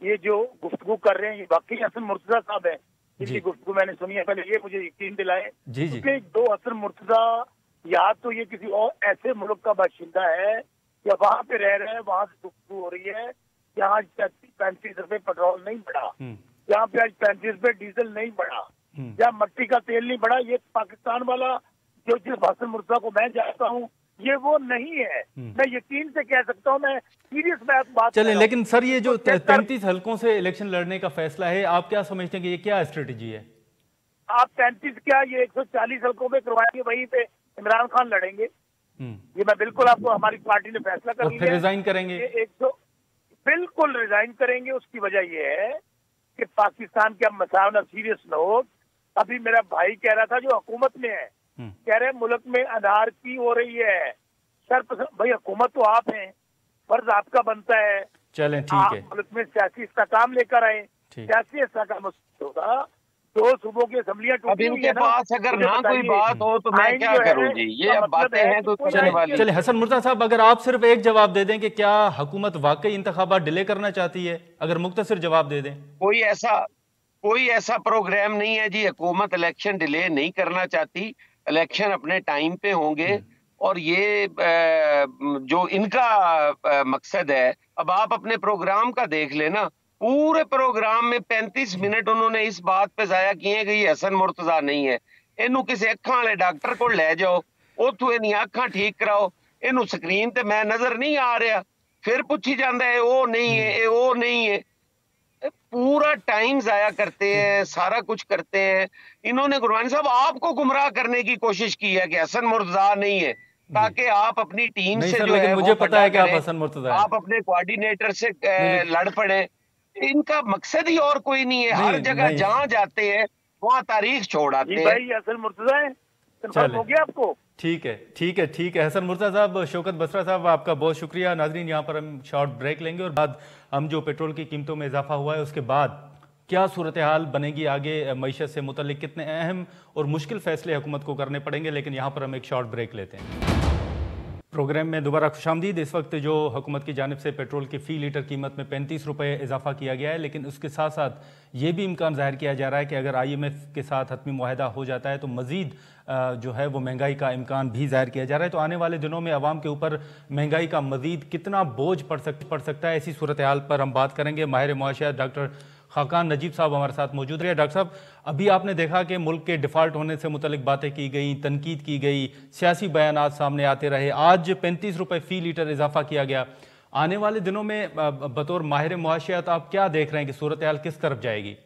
ये जो गुफ्तगू कर रहे हैं ये वाकई हसन मुर्तजा साहब है, इनकी जी गुफ्तगू मैंने सुनी है, पहले ये मुझे यकीन दिलाए। जी जी क्योंकि दो हसन मुर्तजा या तो ये किसी और ऐसे मुल्क का बाशिंदा है या वहां पे रह रहे हैं, वहां से गुफ्तगू हो रही है। यहाँ 35 रुपए पेट्रोल नहीं बढ़ा, यहाँ पे आज 35 रुपए डीजल नहीं बढ़ा, या मट्टी का तेल नहीं बढ़ा। ये पाकिस्तान वाला जो जिस हसन मुर्तजा को मैं जानता हूँ ये वो नहीं है। मैं यकीन से कह सकता हूँ, मैं सीरियस बात चलें। लेकिन सर, ये जो तो 33 हलकों से इलेक्शन लड़ने का फैसला है, आप क्या समझते हैं कि ये क्या स्ट्रेटेजी है? आप 33 क्या, ये 140 हलकों में करवाएंगे, वहीं पे इमरान खान लड़ेंगे। ये मैं बिल्कुल आपको, हमारी पार्टी ने फैसला कर लिया। फिर रिजाइन करेंगे? 100 बिल्कुल रिजाइन करेंगे। उसकी वजह यह है कि पाकिस्तान के मसाला सीरियस नोट, अभी मेरा भाई कह रहा था जो हुकूमत में है, कह रहे मुल्क में अनारकी हो रही है। सर भाई हुकूमत तो आप हैं, फर्ज आपका बनता है। चलें, ठीक है। मुल्क में सियासी इस्तेकाम लेकर आए, सियासी इस्तेकाम होगा तो सुबह की असम्बलियां अब टूटी हुई इनके है ना, पास अगर मुझे ना कोई बताइए। बात हो तो मैं आइन क्या जो है करूं जी, ये इसका अब मतलब बातें है हैं कि तो कोई करने आइन वाली। के चलिए हसन मुर्तज़ा साहब, अगर आप सिर्फ एक जवाब दे दें कि क्या हुकूमत वाकई इंतखाबात डिले करना चाहती है, अगर मुख्तसर जवाब दे दें। कोई ऐसा प्रोग्राम नहीं है जी, हुकूमत इलेक्शन डिले नहीं करना चाहती, इलेक्शन अपने टाइम पे होंगे। और ये जो इनका मकसद है, अब आप अपने प्रोग्राम का देख लेना, पूरे प्रोग्राम में 35 मिनट उन्होंने इस बात पे जाया किए कि ये हसन मुर्तजा नहीं है। इनू किसी अखा वाले डॉक्टर को ले जाओ, उथों इन अखा ठीक कराओ, इनू स्क्रीन ते मैं नजर नहीं आ रहा, फिर पूछी जाता है वो नहीं है, ये वो नहीं है। पूरा टाइम जाया करते हैं, सारा कुछ करते हैं। इन्होंने गुरबानी साहब आपको गुमराह करने की कोशिश की है कि हसन मुर्तजा नहीं है, जी ताकि आप अपनी टीम नहीं से सर, जो लेकिन है वो मुझे पता खड्डा है कि आप करें, हसन मुर्तज़ा हैं। आप अपने कोऑर्डिनेटर से नहीं लड़ पड़े। इनका मकसद ही और कोई नहीं है, हर नहीं जगह नहीं, जहां जाते हैं वहां तारीख छोड़ जी आते हैं। भाई, असल मुर्तजा है, कंफर्म चले हो गया आपको? ठीक है ठीक है ठीक है। हसन मुर्तज़ा साहब, शौकत बसरा साहब, आपका बहुत शुक्रिया। नाजरीन, यहाँ पर हम शॉर्ट ब्रेक लेंगे और बाद हम जो पेट्रोल की कीमतों में इजाफा हुआ है उसके बाद क्या सूरत हाल बनेगी आगे, मईशत से मुतल्लिक कितने अहम और मुश्किल फैसले हुकूमत को करने पड़ेंगे, लेकिन यहाँ पर हम एक शॉर्ट ब्रेक लेते हैं। प्रोग्राम में दोबारा खुशामदीद। इस वक्त जो हुकूमत की जानिब से पेट्रोल की फ़ी लीटर कीमत में 35 रुपये इजाफा किया गया है, लेकिन उसके साथ साथ ये भी इम्कान ज़ाहिर किया जा रहा है कि अगर IMF के साथ हतमी मुआहदा हो जाता है तो मज़ीद जो है वो महंगाई का इम्कान भी ज़ाहिर किया जा रहा है। तो आने वाले दिनों में आवाम के ऊपर महंगाई का मज़ीद कितना बोझ पड़ सकता है, ऐसी सूरत हाल पर हम बात करेंगे। माहिर मुआशियात डॉक्टर खाकान नजीब साहब हमारे साथ मौजूद रहे। डॉक्टर साहब, अभी आपने देखा कि मुल्क के डिफ़ाल्ट होने से मुतलिक बातें की गई, तनकीद की गई, सियासी बयानात सामने आते रहे। आज 35 रुपये फ़ी लीटर इजाफा किया गया। आने वाले दिनों में बतौर माहिर मुआशियात आप क्या देख रहे हैं कि सूरत हाल किस तरफ जाएगी?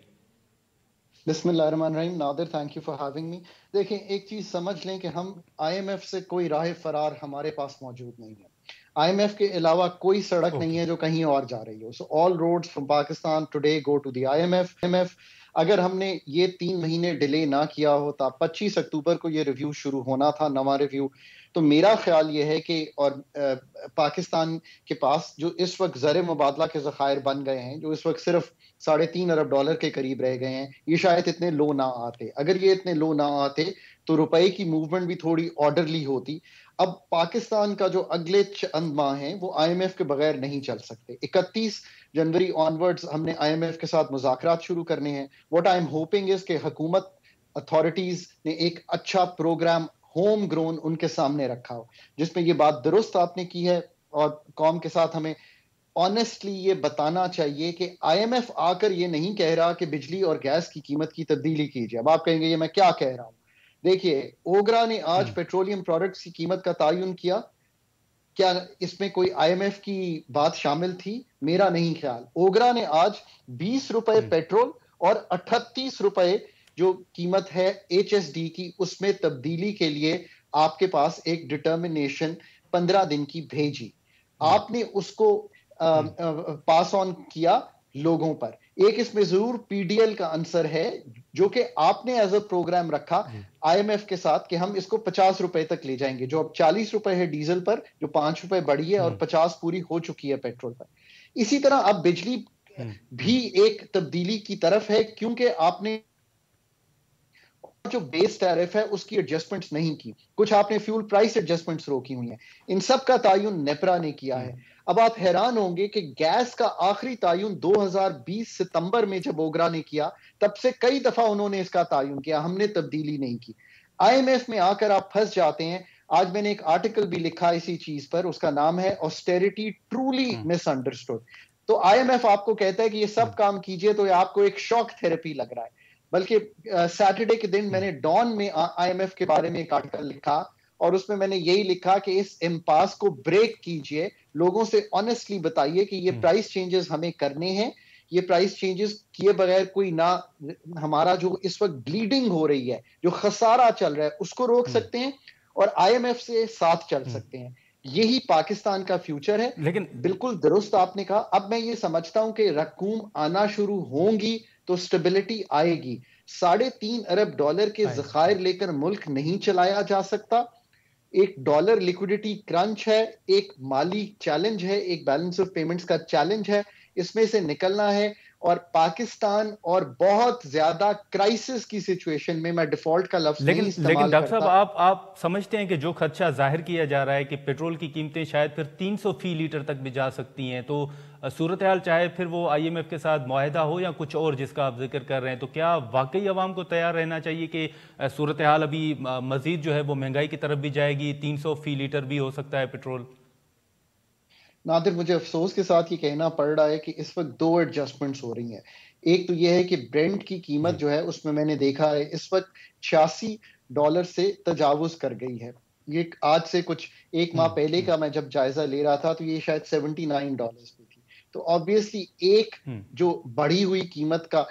बिस्मिल्लाहिर्रहमानिर्रहीम। Nadir, thank you for having me. देखें, एक चीज समझ लें कि हम IMF से कोई राह फरार हमारे पास मौजूद नहीं है। IMF के अलावा कोई सड़क नहीं है जो कहीं और जा रही हो। So all roads from Pakistan today go to the IMF। अगर हमने ये 3 महीने डिले ना किया होता, 25 अक्टूबर को ये रिव्यू शुरू होना था, नवा रिव्यू। तो मेरा ख्याल ये है कि पाकिस्तान के पास जो इस वक्त ज़र मुबादला के ज़खायर बन गए हैं, जो इस वक्त सिर्फ $3.5 अरब के करीब रह गए हैं, ये शायद इतने लो ना आते। अगर ये इतने लो ना आते तो रुपए की मूवमेंट भी थोड़ी ऑर्डरली होती। अब पाकिस्तान का जो अगले चंद माह हैं वो IMF के बगैर नहीं चल सकते। 31 जनवरी ऑनवर्ड्स हमने IMF के साथ मुज़ाकरात शुरू करने हैं। What I am hoping is कि हुकूमत, अथॉरिटीज ने एक अच्छा प्रोग्राम होम ग्रोन उनके सामने रखा हो, जिसमें ये बात दुरुस्त आपने की है। और कौम के साथ हमें ऑनेस्टली ये बताना चाहिए कि IMF आकर ये नहीं कह रहा कि बिजली और गैस की कीमत की तब्दीली कीजिए। अब आप कहेंगे ये मैं क्या कह रहा हूं। देखिए, ओगरा ने आज पेट्रोलियम प्रोडक्ट्स की कीमत का तायुन किया। क्या इसमें कोई IMF की बात शामिल थी? मेरा नहीं ख्याल। ओगरा ने आज 20 रुपए पेट्रोल और 38 रुपए जो कीमत है HSD की, उसमें तब्दीली के लिए आपके पास एक डिटर्मिनेशन 15 दिन की भेजी। आपने उसको पास ऑन किया लोगों पर। एक इसमें जरूर PDL का आंसर है, जो कि आपने एज अ प्रोग्राम रखा IMF के साथ कि हम इसको 50 रुपए तक ले जाएंगे। जो अब 40 रुपए है डीजल पर, जो 5 रुपए बढ़ी है, और 50 पूरी हो चुकी है पेट्रोल पर। इसी तरह अब बिजली भी एक तब्दीली की तरफ है, क्योंकि आपने जो बेस टैरिफ है उसकी एडजस्टमेंट्स नहीं की, कुछ आपने फ्यूल प्राइस एडजस्टमेंट्स रोकी हुई हैं। इन सब का तायुन नेपरा ने किया है। अब आप हैरान होंगे कि गैस का आखिरी तायुन 2020 सितंबर में जब ओगरा ने किया, तब से कई दफा उन्होंने इसका तायुन किया, हमने तब्दीली नहीं की। IMF में आकर आप फंस जाते हैं। आज मैंने एक आर्टिकल भी लिखा इसी चीज पर, उसका नाम है ऑस्टेरिटी ट्रूली मिसअंडरस्टूड। तो IMF आपको कहता है कि ये सब काम कीजिए, तो ये आपको एक शॉक थेरेपी लग रहा है। बल्कि सैटरडे के दिन मैंने डॉन में IMF के बारे में एक आर्टिकल लिखा, और उसमें मैंने यही लिखा कि इस इम्पास को ब्रेक कीजिए, लोगों से ऑनेस्टली बताइए कि ये प्राइस चेंजेस हमें करने हैं। ये प्राइस चेंजेस किए बगैर कोई ना हमारा जो इस वक्त ब्लीडिंग हो रही है, जो खसारा चल रहा है, उसको रोक सकते हैं, और IMF से साथ चल सकते हैं। यही पाकिस्तान का फ्यूचर है। लेकिन बिल्कुल दुरुस्त आपने कहा। अब मैं ये समझता हूं कि रकूम आना शुरू होंगी तो स्टेबिलिटी आएगी। $3.5 अरब के ज़खायर लेकर मुल्क नहीं चलाया जा सकता। एक डॉलर लिक्विडिटी क्रंच है, एक माली चैलेंज है, एक बैलेंस ऑफ पेमेंट्स का चैलेंज है। इसमें से निकलना है, और पाकिस्तान और बहुत ज्यादा क्राइसिस की सिचुएशन में मैं डिफॉल्ट का लफ्ज नहीं इस्तेमाल लेकिन डॉक्टर करता। साहब, आप समझते हैं कि जो खदशा जाहिर किया जा रहा है कि पेट्रोल की कीमतें शायद फिर 300 फी लीटर तक भी जा सकती हैं, तो सूरत हाल चाहे फिर वो IMF के साथ मुआहदा हो या कुछ और जिसका आप जिक्र कर रहे हैं, तो क्या वाकई अवाम को तैयार रहना चाहिए कि सूरत हाल अभी मजीद जो है वो महंगाई की तरफ भी जाएगी, 300 फी लीटर भी हो सकता है पेट्रोल? नादिर, मुझे अफसोस के साथ ये कहना पड़ रहा है कि इस वक्त दो एडजस्टमेंट्स हो रही हैं। एक तो ये है कि ब्रेंट की कीमत जो है उसमें मैंने देखा है इस वक्त $86 से तजावुज कर गई है। ये आज से कुछ एक माह पहले का मैं जब जायजा ले रहा था तो ये शायद $79 पे थी। तो ऑब्वियसली एक जो बढ़ी हुई कीमत का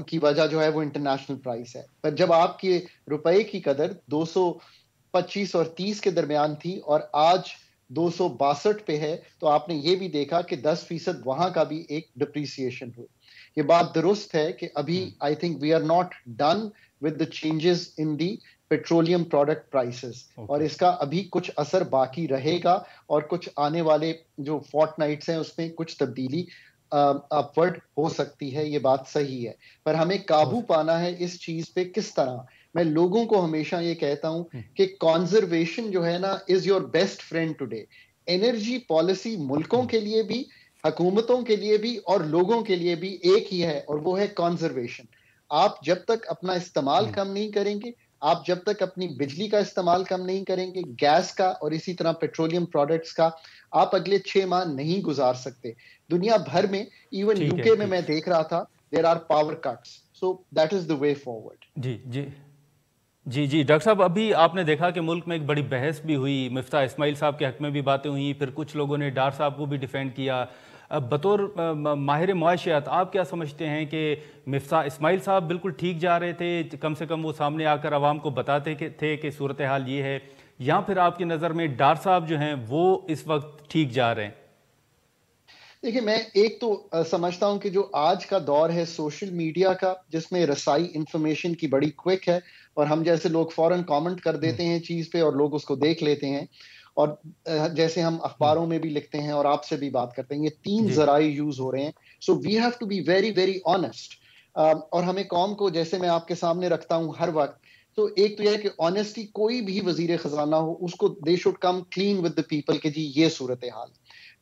की वजह जो है वो इंटरनेशनल प्राइस है। पर जब आपके रुपए की कदर 225 और 30 के दरमियान थी और आज 262 पे है, तो आपने ये भी देखा कि 10% वहां का भी एक डिप्रिसिएशन हुई। ये बात दुरुस्त है कि अभी I think we are not done with the changes in the petroleum product prices, और इसका अभी कुछ असर बाकी रहेगा और कुछ आने वाले जो फोर्टनाइट्स हैं उसमें कुछ तब्दीली अपवर्ड हो सकती है। ये बात सही है, पर हमें काबू पाना है इस चीज पे किस तरह। मैं लोगों को हमेशा ये कहता हूं कि कॉन्जर्वेशन जो है ना is your best friend today. Energy policy मुल्कों के लिए भी, हुकूमतों के लिए भी और लोगों के लिए भी एक ही है, और वो है कॉन्जर्वेशन। आप जब तक अपना इस्तेमाल कम नहीं करेंगे, आप जब तक अपनी बिजली का इस्तेमाल कम नहीं करेंगे, गैस का और इसी तरह पेट्रोलियम प्रोडक्ट्स का, आप अगले 6 माह नहीं गुजार सकते। दुनिया भर में, इवन यूके में मैं देख रहा था, there are power cuts, so that is the way forward. जी डॉक्टर साहब, अभी आपने देखा कि मुल्क में एक बड़ी बहस भी हुई, मिफ्ता इस्माइल साहब के हक में भी बातें हुई, फिर कुछ लोगों ने डार साहब को भी डिफेंड किया। बतौर माहिर मुआशियात आप क्या समझते हैं कि मिफ्ता इस्माइल साहब बिल्कुल ठीक जा रहे थे, कम से कम वो सामने आकर आवाम को बताते थे कि सूरत हाल ये है, या फिर आपकी नज़र में डार साहब जो हैं वो इस वक्त ठीक जा रहे हैं? देखिए, मैं एक तो समझता हूं कि जो आज का दौर है सोशल मीडिया का, जिसमें रसाई इंफॉर्मेशन की बड़ी क्विक है और हम जैसे लोग फौरन कमेंट कर देते हैं चीज पे और लोग उसको देख लेते हैं, और जैसे हम अखबारों में भी लिखते हैं और आपसे भी बात करते हैं, ये 3 जराए यूज हो रहे हैं। So we have to be very very honest, और हमें कौम को, जैसे मैं आपके सामने रखता हूं हर वक्त, तो एक तो यह है कि ऑनेस्टी, कोई भी वजीर खजाना हो उसको they should come clean with the people कि जी ये सूरत हाल।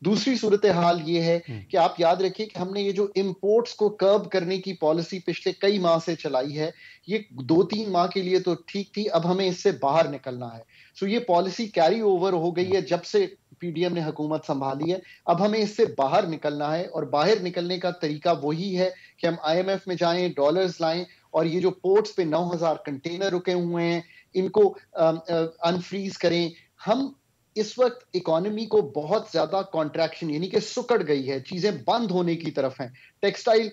दूसरी सूरत हाल ये है कि आप याद रखिए कि हमने ये जो इंपोर्ट्स को कर्ब करने की पॉलिसी पिछले कई माह से चलाई है, ये 2-3 माह के लिए तो ठीक थी, अब हमें इससे बाहर निकलना है। सो ये पॉलिसी कैरी ओवर हो गई है जब से पीडीएम ने हुकूमत संभाली है। अब हमें इससे बाहर निकलना है, और बाहर निकलने का तरीका वही है कि हम IMF में जाएं, डॉलर्स लाएं, और ये जो पोर्ट्स पे 9,000 कंटेनर रुके हुए हैं इनको अनफ्रीज करें। हम इस वक्त इकोनॉमी को बहुत ज्यादा कॉन्ट्रैक्शन, यानी कि सुकड़ गई है, चीजें बंद होने की तरफ हैं। टेक्सटाइल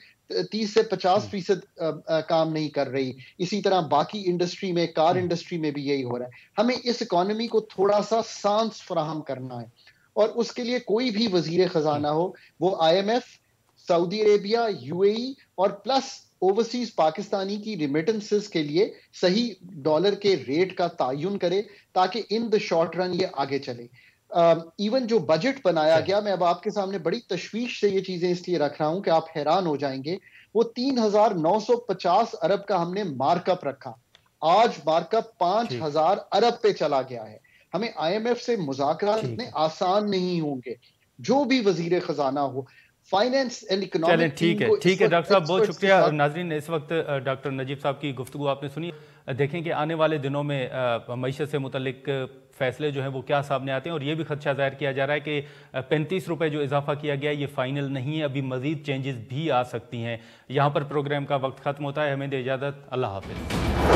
30 से 50% काम नहीं कर रही, इसी तरह बाकी इंडस्ट्री में, कार इंडस्ट्री में भी यही हो रहा है। हमें इस इकोनॉमी को थोड़ा सा सांस फराहम करना है, और उसके लिए कोई भी वजीर खजाना हो, वो IMF, सऊदी अरेबिया, UAE और प्लस ओवरसीज पाकिस्तानी की रिमिटेंसेस के लिए सही डॉलर के रेट का तायुन करे, ताकि इन द शॉर्ट रन ये आगे चले। इवन जो बजट बनाया गया, मैं अब आपके सामने बड़ी तशवीश से ये चीजें इसलिए रख रहा हूं कि आप हैरान हो जाएंगे, वो 3,950 अरब का हमने मार्कअप रखा, आज मार्कअप 5,000 अरब पे चला गया है। हमें IMF से मुज़ाकरात इतने आसान नहीं होंगे, जो भी वजीर खजाना हो, फाइनेंस एंड इकोनॉमिक। ठीक है डॉक्टर साहब, बहुत शुक्रिया। नाजरीन, इस वक्त डॉक्टर नजीब साहब की गुफ्तगू आपने सुनी। देखें कि आने वाले दिनों में मईशत से मुतल्लिक फैसले जो हैं वो क्या सामने आते हैं, और ये भी खदशा जाहिर किया जा रहा है कि 35 रुपये जो इजाफा किया गया ये फाइनल नहीं है, अभी मजीद चेंजेस भी आ सकती हैं। यहाँ पर प्रोग्राम का वक्त खत्म होता है, हमें दे इजाज़त, अल्लाह हाफिज़।